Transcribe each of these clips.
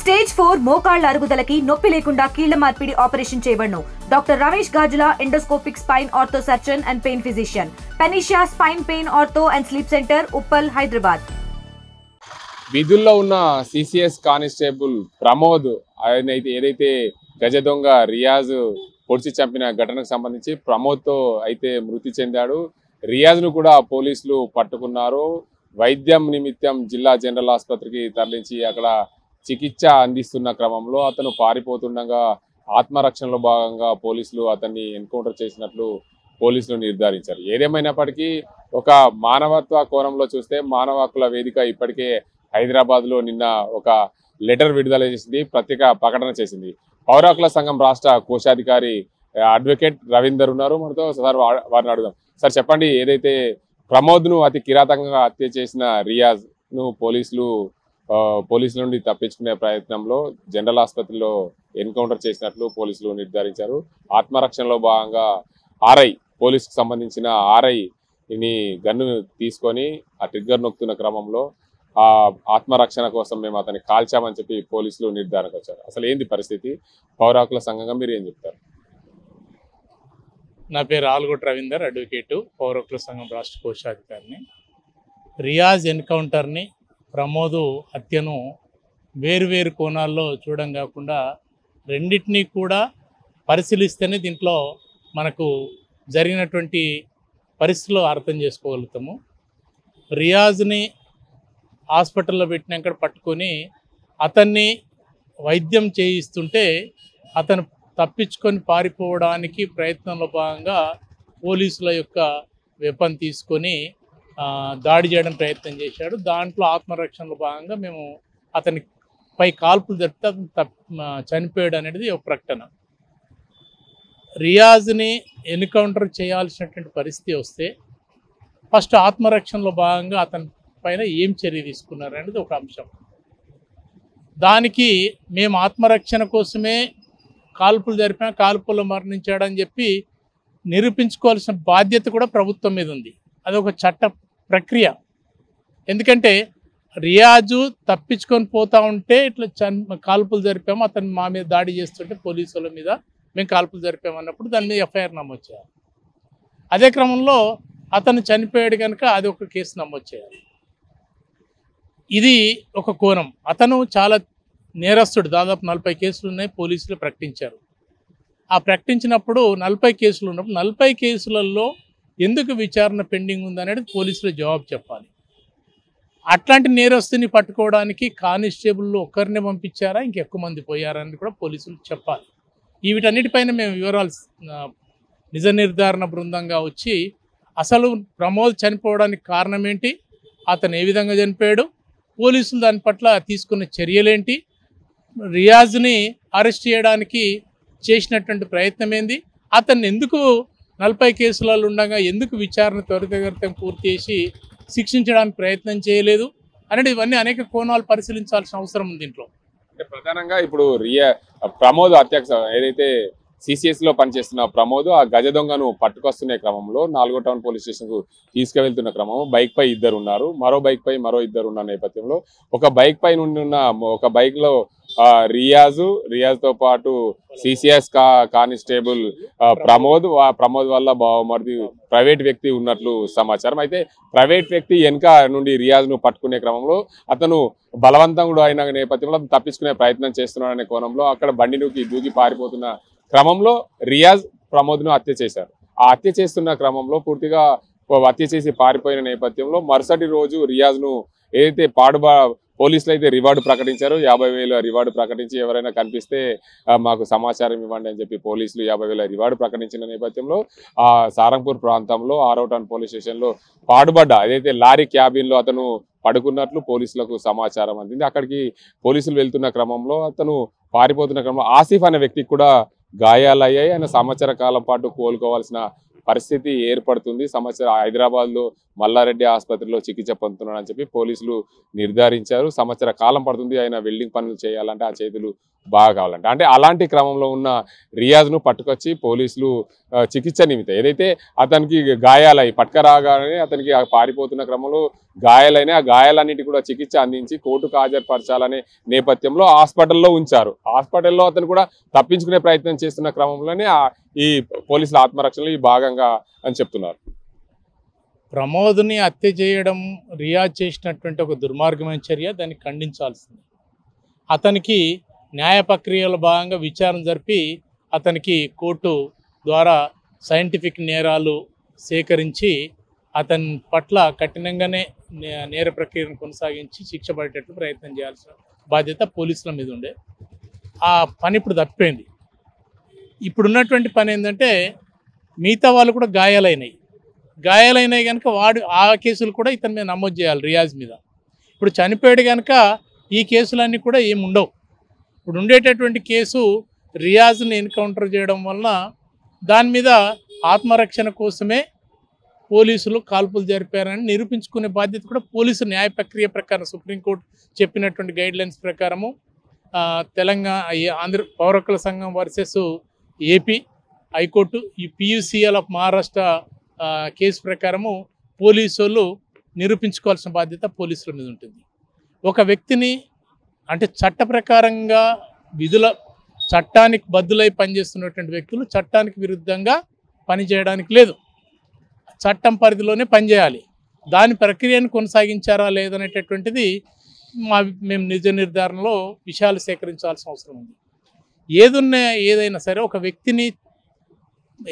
Stage 4 మోకాళ్ల అరుగుదలకి నొప్పి లేకుండా కీళ్ల మార్పిడి ఆపరేషన్ చేయబడును. Doctor Ramesh Gajula, endoscopic spine ortho surgeon and pain physician, పెనిషియా spine pain ortho and sleep centre, Uppal, Hyderabad. విధుల్లో ఉన్న సిసిఎస్ కానిస్టేబుల్ ప్రమోద్ ఏదైతే గజ దొంగ రియాజ్ పొడిచి చంపిన ఘటనకు సంబంధించి ప్రమోద్తో అయితే మృతి చెందాడు. రియాజ్ను కూడా పోలీసులు పట్టుకున్నారు. వైద్యం నిమిత్తం జిల్లా జనరల్ ఆసుపత్రికి తరలించి అక్కడ చికిత్స అందిస్తున్న క్రమంలో అతను పారిపోతుండగా ఆత్మరక్షణలో భాగంగా పోలీసులు అతన్ని ఎన్కౌంటర్ చేసినట్లు పోలీసులు నిర్ధారించారు. ఏదేమైనప్పటికీ ఒక మానవత్వ కోణంలో చూస్తే మానవ హక్కుల వేదిక ఇప్పటికే హైదరాబాద్లో నిన్న ఒక లెటర్ విడుదల చేసింది, ప్రత్యేక ప్రకటన చేసింది. పౌర హక్కుల సంఘం రాష్ట్ర కోశాధికారి అడ్వకేట్ రవీందర్ ఉన్నారు మనతో. సార్ వారిని అడుగుదాం. సార్ చెప్పండి, ఏదైతే ప్రమోద్ను అతి కిరాతకంగా హత్య చేసిన రియాజ్ను పోలీసుల నుండి తప్పించుకునే ప్రయత్నంలో జనరల్ ఆసుపత్రిలో ఎన్కౌంటర్ చేసినట్లు పోలీసులు నిర్ధారించారు. ఆత్మరక్షణలో భాగంగా పోలీసుకు సంబంధించిన ఆర్ఐని గన్ను తీసుకొని ఆ ట్రిగ్గర్ నొక్కుతున్న క్రమంలో ఆ ఆత్మరక్షణ కోసం మేము అతన్ని కాల్చామని చెప్పి పోలీసులు నిర్ధారణకు వచ్చారు. అసలు ఏంది పరిస్థితి? పౌర హక్కుల సంఘంగా మీరు ఏం చెప్తారు? నా పేరు ఆల్గొట్ రవీందర్, అడ్వకేటు, పౌర హక్కుల సంఘం రాష్ట్ర కోశాధికారిని. రియాజ్ ఎన్కౌంటర్ని, ప్రమోదు హత్యను వేరువేరు కోణాల్లో చూడడం కాకుండా రెండింటినీ కూడా పరిశీలిస్తేనే దీంట్లో మనకు జరిగినటువంటి పరిస్థితులు అర్థం చేసుకోగలుగుతాము. రియాజ్ని హాస్పిటల్లో పెట్టినాక పట్టుకొని అతన్ని వైద్యం చేయిస్తుంటే అతను తప్పించుకొని పారిపోవడానికి ప్రయత్నంలో భాగంగా పోలీసుల యొక్క వెపన్ తీసుకొని దాడి చేయడం ప్రయత్నం చేశాడు. దాంట్లో ఆత్మరక్షణలో భాగంగా మేము అతని పై కాల్పులు జరిపితే అతను చనిపోయాడు అనేది ఒక ప్రకటన. రియాజ్ని ఎన్కౌంటర్ చేయాల్సినటువంటి పరిస్థితి వస్తే ఫస్ట్ ఆత్మరక్షణలో భాగంగా అతని పైన ఏం చర్య తీసుకున్నారు అనేది ఒక అంశం. దానికి మేము ఆత్మరక్షణ కోసమే కాల్పులు జరిపిన, కాల్పుల్లో మరణించాడని చెప్పి నిరూపించుకోవాల్సిన బాధ్యత కూడా ప్రభుత్వం మీద ఉంది. అదొక చట్ట ప్రక్రియ. ఎందుకంటే రియాజు తప్పించుకొని పోతూ ఉంటే ఇట్లా కాల్పులు జరిపాము, అతను మా మీద దాడి చేస్తుంటే పోలీసుల మీద మేము కాల్పులు జరిపామన్నప్పుడు దాని మీద ఎఫ్ఐఆర్ నమోదు చేయాలి. అదే క్రమంలో అతను చనిపోయాడు కనుక అది ఒక కేసు నమోదు చేయాలి. ఇది ఒక కోణం. అతను చాలా నేరస్తుడు. దాదాపు 40 కేసులు ఉన్నాయి, పోలీసులు ప్రకటించారు. ఆ ప్రకటించినప్పుడు 40 కేసులు ఉన్నప్పుడు 40 కేసులలో ఎందుకు విచారణ పెండింగ్ ఉందనేది పోలీసులు జవాబు చెప్పాలి. అట్లాంటి నేరస్తుని పట్టుకోవడానికి కానిస్టేబుల్లో ఒక్కరిని పంపించారా, ఇంకెక్కువ మంది పోయారా అని కూడా పోలీసులు చెప్పాలి. వీటన్నిటిపైన మేము వివరాలు నిజ నిర్ధారణ బృందంగా వచ్చి అసలు ప్రమోద్ చనిపోవడానికి కారణం ఏంటి, అతను ఏ విధంగా చనిపోయాడు, పోలీసులు దాని పట్ల తీసుకున్న చర్యలేంటి, రియాజ్ని అరెస్ట్ చేయడానికి చేసినటువంటి ప్రయత్నం ఏంది, అతన్ని ఎందుకు 40 కేసులలో ఉండగా ఎందుకు విచారణ త్వరితగతిన పూర్తి చేసి శిక్షించడానికి ప్రయత్నం చేయలేదు అనేది ఇవన్నీ అనేక కోణాలు పరిశీలించాల్సిన అవసరం ఉంది దీంట్లో. అంటే ప్రధానంగా ఇప్పుడు ప్రమోద్ హత్యకు ఏదైతే సిసిఎస్ లో పనిచేస్తున్న ప్రమోద్ ఆ గజ దొంగను పట్టుకొస్తున్న క్రమంలో 4వ టౌన్ పోలీస్ స్టేషన్ కు తీసుకువెళ్తున్న క్రమం బైక్ పై ఇద్దరు ఉన్నారు, మరో బైక్ పై మరో ఇద్దరు ఉన్న నేపథ్యంలో ఒక బైక్ పై నుండి ఉన్న ఒక బైక్ లో రియాజ్ తో పాటు సిసిఎస్ కానిస్టేబుల్ ప్రమోద్ వల్ల బావమరిది ప్రైవేట్ వ్యక్తి ఉన్నట్లు సమాచారం. అయితే ప్రైవేట్ వ్యక్తి వెనుక నుండి రియాజ్ ను పట్టుకునే క్రమంలో అతను బలవంతంగా అయిన నేపథ్యంలో తప్పించుకునే ప్రయత్నం చేస్తున్నాడనే కోణంలో అక్కడ బండి దూకి పారిపోతున్న క్రమంలో రియాజ్ ప్రమోద్ను హత్య చేశారు. ఆ హత్య చేస్తున్న క్రమంలో పూర్తిగా హత్య చేసి పారిపోయిన నేపథ్యంలో మరుసటి రోజు రియాజ్ను ఏదైతే పోలీసులు అయితే రివార్డు ప్రకటించారు. 50,000 రివార్డు ప్రకటించి ఎవరైనా కనిపిస్తే మాకు సమాచారం ఇవ్వండి అని చెప్పి పోలీసులు 50,000 రివార్డు ప్రకటించిన నేపథ్యంలో ఆ సారంగపూర్ ప్రాంతంలో 6వ టౌన్ పోలీస్ స్టేషన్లో ఏదైతే లారీ క్యాబిన్లో అతను పడుకున్నట్లు పోలీసులకు సమాచారం అందింది. అక్కడికి పోలీసులు వెళ్తున్న క్రమంలో అతను పారిపోతున్న క్రమంలో ఆసిఫ్ అనే వ్యక్తికి కూడా గాయాలయ్యాయి. ఆయన సంవత్సర కాలం పాటు కోలుకోవాల్సిన పరిస్థితి ఏర్పడుతుంది. హైదరాబాద్లో మల్లారెడ్డి ఆసుపత్రిలో చికిత్స పొందుతున్నాడని చెప్పి పోలీసులు నిర్ధారించారు. సంవత్సర కాలం పడుతుంది ఆయన వెల్డింగ్ పనులు చేయాలంటే, ఆ చేతులు బాగా కావాలంటే. అంటే అలాంటి క్రమంలో ఉన్న రియాజ్ను పట్టుకొచ్చి పోలీసులు చికిత్స నిమిత్తం ఏదైతే అతనికి గాయాలై పట్టుకరాగానే అతనికి పారిపోతున్న క్రమంలో గాయాలైన ఆ గాయాలన్నిటి కూడా చికిత్స అందించి కోర్టుకు హాజరుపరచాలనే నేపథ్యంలో హాస్పిటల్లో ఉంచారు. హాస్పిటల్లో అతను కూడా తప్పించుకునే ప్రయత్నం చేస్తున్న క్రమంలోనే ఈ పోలీసుల ఆత్మరక్షణలో ఈ భాగంగా అని చెప్తున్నారు. ప్రమోద్ని హత్య చేయడం రియాజ్ చేసినటువంటి ఒక దుర్మార్గమైన చర్య, దాన్ని ఖండించాల్సింది. అతనికి న్యాయ ప్రక్రియలో భాగంగా విచారణ జరిపి అతనికి కోర్టు ద్వారా సైంటిఫిక్ నేరాలు సేకరించి అతని పట్ల కఠినంగానే నేర ప్రక్రియను కొనసాగించి శిక్ష పడేటట్లు ప్రయత్నం చేయాల్సిన బాధ్యత పోలీసుల మీద ఉండే. ఆ పని ఇప్పుడు తప్పిపోయింది. ఇప్పుడున్నటువంటి పని ఏంటంటే మిగతా వాళ్ళు కూడా గాయాలైనాయి కనుక ఆ కేసులు కూడా ఇతని మీద నమోదు చేయాలి, రియాజ్ మీద. ఇప్పుడు చనిపోయాడు కనుక ఈ కేసులన్నీ కూడా ఏముండవు. ఇప్పుడు ఉండేటటువంటి కేసు రియాజ్ని ఎన్కౌంటర్ చేయడం వలన దాని మీద ఆత్మరక్షణ కోసమే పోలీసులు కాల్పులు జరిపారని నిరూపించుకునే బాధ్యత కూడా పోలీసు న్యాయ ప్రక్రియ ప్రకారం సుప్రీంకోర్టు చెప్పినటువంటి గైడ్లైన్స్ ప్రకారము తెలంగాణ పౌర హక్కుల సంఘం వర్సెస్ ఏపీ హైకోర్టు, ఈ PUCL ఆఫ్ మహారాష్ట్ర కేసు ప్రకారము పోలీసులు నిరూపించుకోవాల్సిన బాధ్యత పోలీసుల మీద ఉంటుంది. ఒక వ్యక్తిని అంటే చట్ట ప్రకారంగా చట్టానికి బద్దులై పనిచేస్తున్నటువంటి వ్యక్తులు చట్టానికి విరుద్ధంగా పనిచేయడానికి లేదు, చట్టం పరిధిలోనే పనిచేయాలి. దాని ప్రక్రియను కొనసాగించారా లేదనేటటువంటిది మేము నిజ నిర్ధారణలో విషయాలు సేకరించాల్సిన అవసరం ఉంది. ఏదైనా సరే ఒక వ్యక్తిని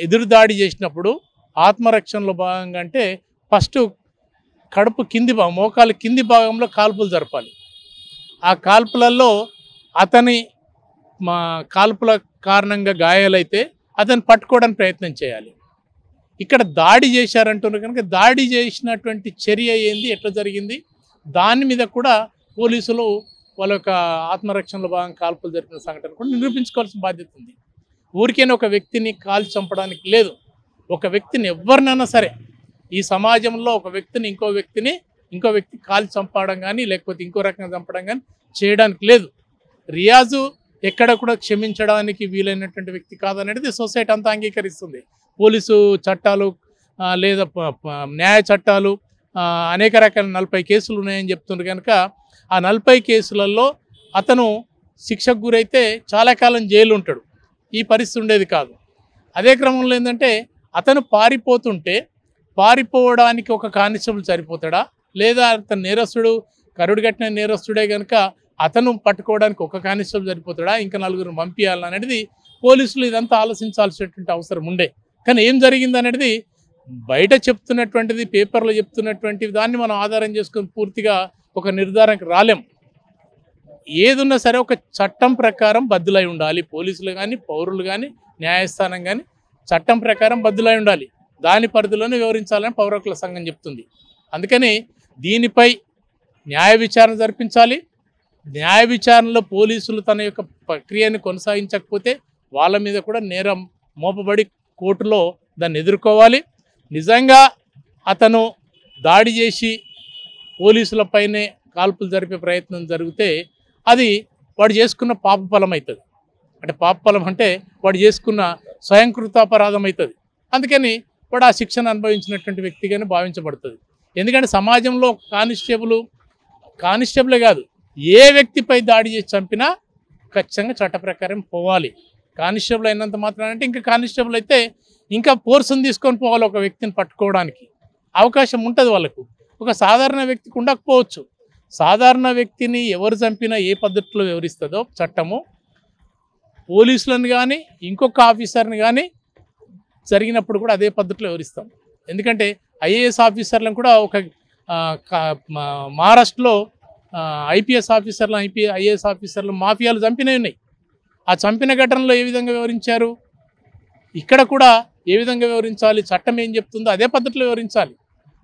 ఎదురుదాడి చేసినప్పుడు ఆత్మరక్షణలో భాగంగా అంటే ఫస్ట్ కడుపు కింది భాగం, మోకాలు కింది భాగంలో కాల్పులు జరపాలి. ఆ కాల్పులలో కాల్పుల కారణంగా గాయాలైతే అతను పట్టుకోవడానికి ప్రయత్నం చేయాలి. ఇక్కడ దాడి చేశారంటున్నారు కనుక దాడి చేసినటువంటి చర్య ఏంది, ఎట్లా జరిగింది, దాని మీద కూడా పోలీసులు వాళ్ళ యొక్క ఆత్మరక్షణలో భాగంగా కాల్పులు జరిపిన సంఘటన కూడా నిరూపించుకోవాల్సిన బాధ్యత ఉంది. ఊరికైనా ఒక వ్యక్తిని కాల్చి చంపడానికి లేదు. ఒక వ్యక్తిని ఎవరినైనా సరే ఈ సమాజంలో ఒక వ్యక్తిని ఇంకో వ్యక్తి కాల్చి చంపడం కానీ లేకపోతే ఇంకో రకంగా చంపడం కానీ చేయడానికి లేదు. రియాజు ఎక్కడ కూడా క్షమించడానికి వీలైనటువంటి వ్యక్తి కాదనేది సొసైటీ అంతా అంగీకరిస్తుంది. పోలీసు చట్టాలు లేదా న్యాయ చట్టాలు అనేక రకాల 40 కేసులు ఉన్నాయని చెప్తున్నారు కనుక ఆ 40 కేసులలో అతను శిక్షకు గురైతే చాలా కాలం జైలు ఉంటాడు. ఈ పరిస్థితి ఉండేది కాదు. అదే క్రమంలో ఏంటంటే అతను పారిపోవడానికి ఒక కానిస్టేబుల్ సరిపోతాడా, లేదా అతను నేరస్తుడు కరుడు కట్టిన నేరస్తుడే కనుక అతను పట్టుకోవడానికి ఒక కానిస్టేబుల్ సరిపోతాడా, ఇంకా 4 పంపించాలనేది పోలీసులు ఇదంతా ఆలోచించాల్సినటువంటి అవసరం ఉండే. కానీ ఏం జరిగింది అనేది బయట చెప్తున్నటువంటిది, పేపర్లో చెప్తున్నటువంటి దాన్ని మనం ఆధారం చేసుకొని పూర్తిగా ఒక నిర్ధారణకు రాలేం. ఏదున్నా సరే ఒక చట్టం ప్రకారం బద్దులై ఉండాలి. పోలీసులు కానీ పౌరులు కానీ న్యాయస్థానం కానీ చట్టం ప్రకారం బద్దులై ఉండాలి. దాని పరిధిలోనే వివరించాలని పౌర హక్కుల సంఘం చెప్తుంది. అందుకని దీనిపై న్యాయ విచారణ జరిపించాలి. న్యాయ విచారణలో పోలీసులు తన యొక్క ప్రక్రియను కొనసాగించకపోతే వాళ్ళ మీద కూడా నేరం మోపబడి కోర్టులో దాన్ని ఎదుర్కోవాలి. నిజంగా అతను దాడి చేసి పోలీసులపైనే కాల్పులు జరిపే ప్రయత్నం జరిగితే అది వాడు చేసుకున్న పాపఫలం అవుతుంది. అంటే పాపఫలం అంటే వాడు చేసుకున్న స్వయంకృతాపరాధం అవుతుంది. అందుకని వాడు ఆ శిక్షను అనుభవించినటువంటి వ్యక్తిగానే భావించబడుతుంది. ఎందుకంటే సమాజంలో కానిస్టేబులే కాదు, ఏ వ్యక్తిపై దాడి చేసి చంపినా ఖచ్చితంగా చట్ట ప్రకారం పోవాలి. కానిస్టేబుల్ అయినంత మాత్రాన అంటే ఇంకా కానిస్టేబుల్ అయితే ఇంకా ఫోర్స్ని తీసుకొని పోవాలి. ఒక వ్యక్తిని పట్టుకోవడానికి అవకాశం ఉంటుంది వాళ్ళకు. ఒక సాధారణ వ్యక్తికి ఉండకపోవచ్చు. సాధారణ వ్యక్తిని ఎవరు చంపినా ఏ పద్ధతిలో వివరిస్తుందో చట్టము, పోలీసులను కానీ ఇంకొక ఆఫీసర్ని కానీ జరిగినప్పుడు కూడా అదే పద్ధతిలో వివరిస్తాం. ఎందుకంటే IAS ఆఫీసర్లను కూడా ఒక మహారాష్ట్రలో IPS ఆఫీసర్లు IAS ఆఫీసర్లు మాఫియాలు చంపినవి ఉన్నాయి. ఆ చంపిన ఘటనలో ఏ విధంగా వివరించారు, ఇక్కడ కూడా ఏ విధంగా వివరించాలి, చట్టం ఏం చెప్తుందో అదే పద్ధతిలో వివరించాలి.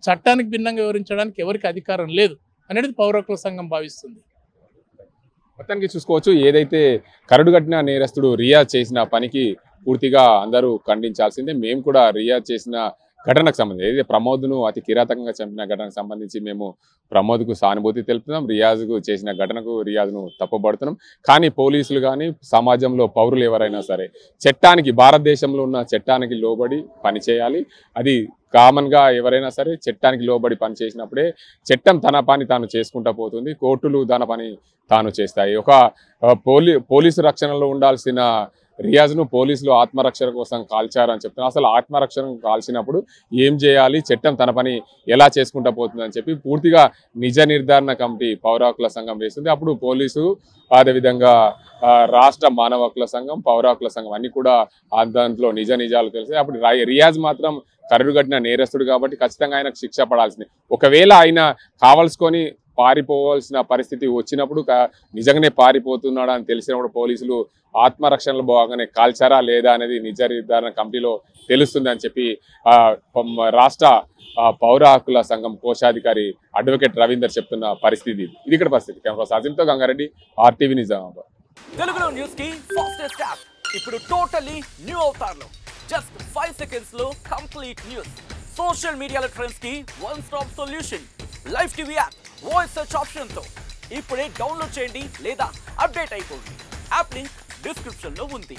చట్టానికి భిన్నంగా వివరించడానికి ఎవరికి అధికారం లేదు అనేది పౌర హక్కుల సంఘం భావిస్తుంది. మొత్తానికి చూసుకోవచ్చు, ఏదైతే కరడుగట్టిన నేరస్తుడు రియాజ్ చేసిన పనికి పూర్తిగా అందరూ ఖండించాల్సిందే. మేము కూడా రియాజ్ చేసిన ఘటనకు సంబంధించి ఏదైతే ప్రమోద్ను అతి కిరాతకంగా చంపిన ఘటనకు సంబంధించి మేము ప్రమోద్కు సానుభూతి తెలుపుతున్నాం, రియాజ్కు చేసిన ఘటనకు రియాజ్ను తప్పుపడుతున్నాం. కానీ పోలీసులు కానీ సమాజంలో పౌరులు ఎవరైనా సరే చట్టానికి, భారతదేశంలో ఉన్న చట్టానికి లోబడి పనిచేయాలి. అది కామన్గా ఎవరైనా సరే చట్టానికి లోబడి పని చేసినప్పుడే చట్టం తన పని తాను చేసుకుంటూ పోతుంది, కోర్టులు తన పని తాను చేస్తాయి. ఒక పోలీసు రక్షణలో ఉండాల్సిన రియాజ్ను పోలీసులు ఆత్మరక్షణ కోసం కాల్చారని చెప్తున్నారు. అసలు ఆత్మరక్షణ కాల్చినప్పుడు ఏం చేయాలి, చట్టం తన పని ఎలా చేసుకుంటూ పోతుందని చెప్పి పూర్తిగా నిజ నిర్ధారణ కమిటీ పౌర హక్కుల సంఘం వేస్తుంది. అప్పుడు పోలీసు, అదేవిధంగా రాష్ట్ర మానవ హక్కుల సంఘం, పౌర హక్కుల సంఘం అన్ని కూడా దాంట్లో నిజ నిజాలు తెలిసాయి. అప్పుడు రియాజ్ మాత్రం కరుడుగట్టిన నేరస్తుడు కాబట్టి ఖచ్చితంగా ఆయనకు శిక్ష పడాల్సింది. ఒకవేళ ఆయన కావాల్సుకొని పారిపోవాల్సిన పరిస్థితి వచ్చినప్పుడు నిజంగానే పారిపోతున్నాడు అని తెలిసినప్పుడు పోలీసులు ఆత్మరక్షణలో భాగంగానే కాల్చారా లేదా అనేది నిజ నిర్ధారణ కమిటీలో తెలుస్తుంది అని చెప్పి రాష్ట్ర పౌర హక్కుల సంఘం కోశాధికారి అడ్వకేట్ రవీందర్ చెప్తున్న పరిస్థితి ఇది. ఇక్కడ పరిస్థితి. కెమెరా సాజింతో గంగారెడ్డి, RTV నిజామాబాద్. తెలుగులో న్యూస్ కి ఫాస్టెస్ట్ యాప్ ఇప్పుడు టోటల్లీ న్యూ అవతార్లో జస్ట్ 5 సెకండ్స్ లో కంప్లీట్ న్యూస్, సోషల్ మీడియాలో ట్రెండ్స్ కి one stop solution, live TV app, voice search option తో ఇప్పుడే డౌన్లోడ్ చేయండి లేదా అప్డేట్ అయిపోండి. యాప్ లింక్ డిస్క్రిప్షన్ లో ఉంది.